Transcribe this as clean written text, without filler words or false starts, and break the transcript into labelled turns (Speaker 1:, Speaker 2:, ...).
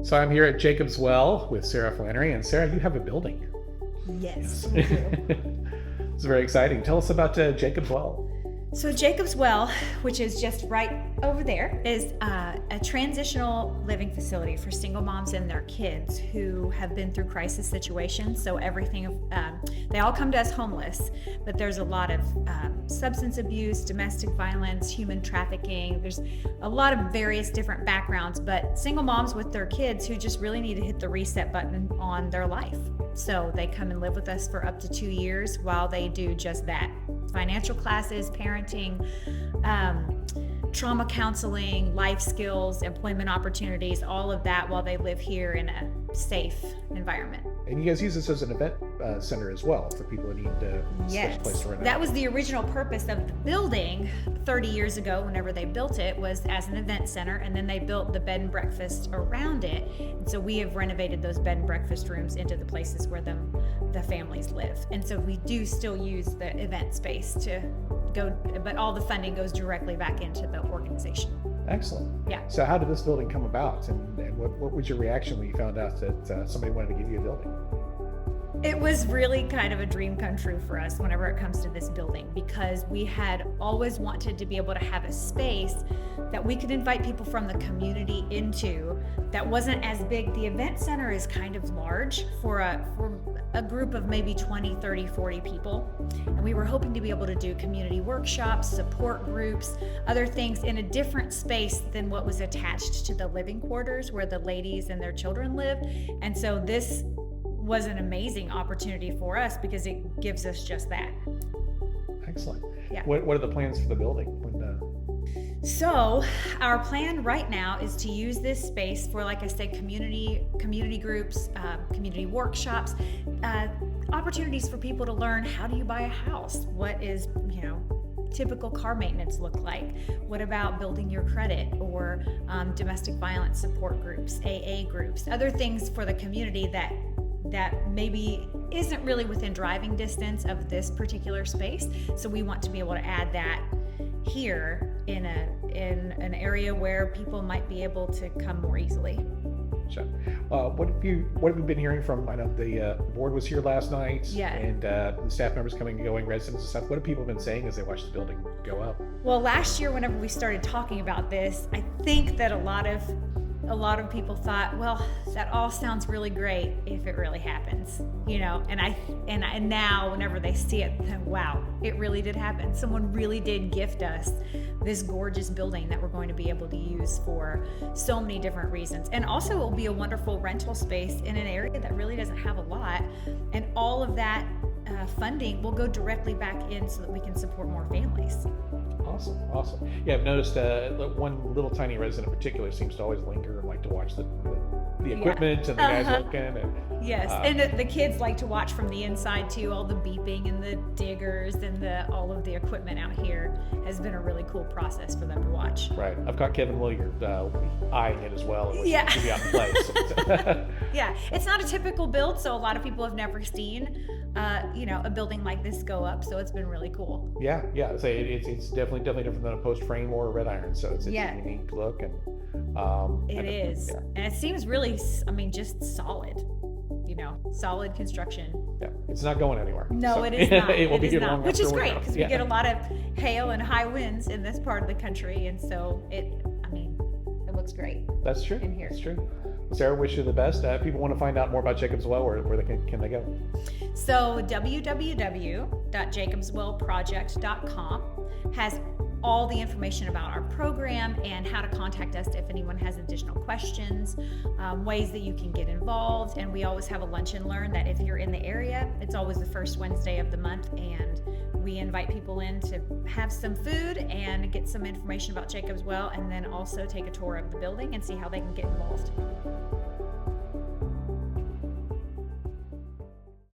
Speaker 1: So I'm here at Jacob's Well with Sarah Flannery, and Sarah, you have a building.
Speaker 2: Yes, we do.
Speaker 1: It's very exciting. Tell us about Jacob's Well.
Speaker 2: So Jacob's Well, which is just right over there, is a transitional living facility for single moms and their kids who have been through crisis situations. So everything, they all come to us homeless, but there's a lot of substance abuse, domestic violence, human trafficking. There's a lot of various different backgrounds, but single moms with their kids who just really need to hit the reset button on their life. So they come and live with us for up to 2 years while they do just that. Financial classes, parenting, trauma counseling, life skills, employment opportunities, all of that while they live here in a safe environment.
Speaker 1: And you guys use this as an event center as well for people who need a special place to rent out.
Speaker 2: That was the original purpose of the building 30 years ago, whenever they built it, was as an event center, and then they built the bed and breakfast around it. And so we have renovated those bed and breakfast rooms into the places where the families live. And so we do still use the event space to go, but all the funding goes directly back into the organization.
Speaker 1: Excellent.
Speaker 2: Yeah.
Speaker 1: So how did this building come about, and what was your reaction when you found out that somebody wanted to give you a building?
Speaker 2: It was really kind of a dream come true for us whenever it comes to this building, because we had always wanted to be able to have a space that we could invite people from the community into that wasn't as big. The event center is kind of large for a group of maybe 20, 30, 40 people. And we were hoping to be able to do community workshops, support groups, other things in a different space than what was attached to the living quarters where the ladies and their children live. And so this was an amazing opportunity for us because it gives us just that.
Speaker 1: Excellent.
Speaker 2: Yeah.
Speaker 1: What are the plans for the building?
Speaker 2: So our plan right now is to use this space for, like I said, community groups, community workshops, opportunities for people to learn, how do you buy a house? What is, typical car maintenance look like? What about building your credit, or domestic violence support groups, AA groups, other things for the community that maybe isn't really within driving distance of this particular space. So we want to be able to add that here in an area where people might be able to come more easily.
Speaker 1: Sure. What have you been hearing from? I know the board was here last night.
Speaker 2: Yeah.
Speaker 1: And the staff members coming and going, residents and stuff. What have people been saying as they watch the building go up?
Speaker 2: Well, last year, whenever we started talking about this, I think that a lot of people thought, well, that all sounds really great if it really happens, and now whenever they see it, wow, it really did happen. Someone really did gift us this gorgeous building that we're going to be able to use for so many different reasons. And also it will be a wonderful rental space in an area that really doesn't have a lot. And all of that funding will go directly back in so that we can support more families.
Speaker 1: Awesome. Yeah, I've noticed one little tiny resident in particular seems to always linger and like to watch the equipment and the guys looking. And,
Speaker 2: yes, and the kids like to watch from the inside too. All the beeping and the diggers and all of the equipment out here has been a really cool process for them to watch.
Speaker 1: Right. I've got Kevin Willier eyeing it as well.
Speaker 2: Yeah.
Speaker 1: To be out in place.
Speaker 2: Yeah, it's not a typical build, so a lot of people have never seen a building like this go up, so it's been really cool.
Speaker 1: Yeah. So it's definitely different than a post frame or a red iron. So it's a unique look, and
Speaker 2: it is, and it seems really, just solid. Solid construction.
Speaker 1: Yeah, it's not going anywhere.
Speaker 2: No,
Speaker 1: so.
Speaker 2: It is not.
Speaker 1: It will be here long
Speaker 2: which
Speaker 1: after
Speaker 2: is great
Speaker 1: winter.
Speaker 2: because we get a lot of hail and high winds in this part of the country, and so it looks great.
Speaker 1: That's true.
Speaker 2: In here.
Speaker 1: That's true. Sarah, wish you the best. If people want to find out more about Jacob's Well, where can they go?
Speaker 2: So www.jacobswellproject.com has all the information about our program and how to contact us if anyone has additional questions, ways that you can get involved. And we always have a lunch and learn that if you're in the area, it's always the first Wednesday of the month, and we invite people in to have some food and get some information about Jacob's Well, and then also take a tour of the building and see how they can get involved.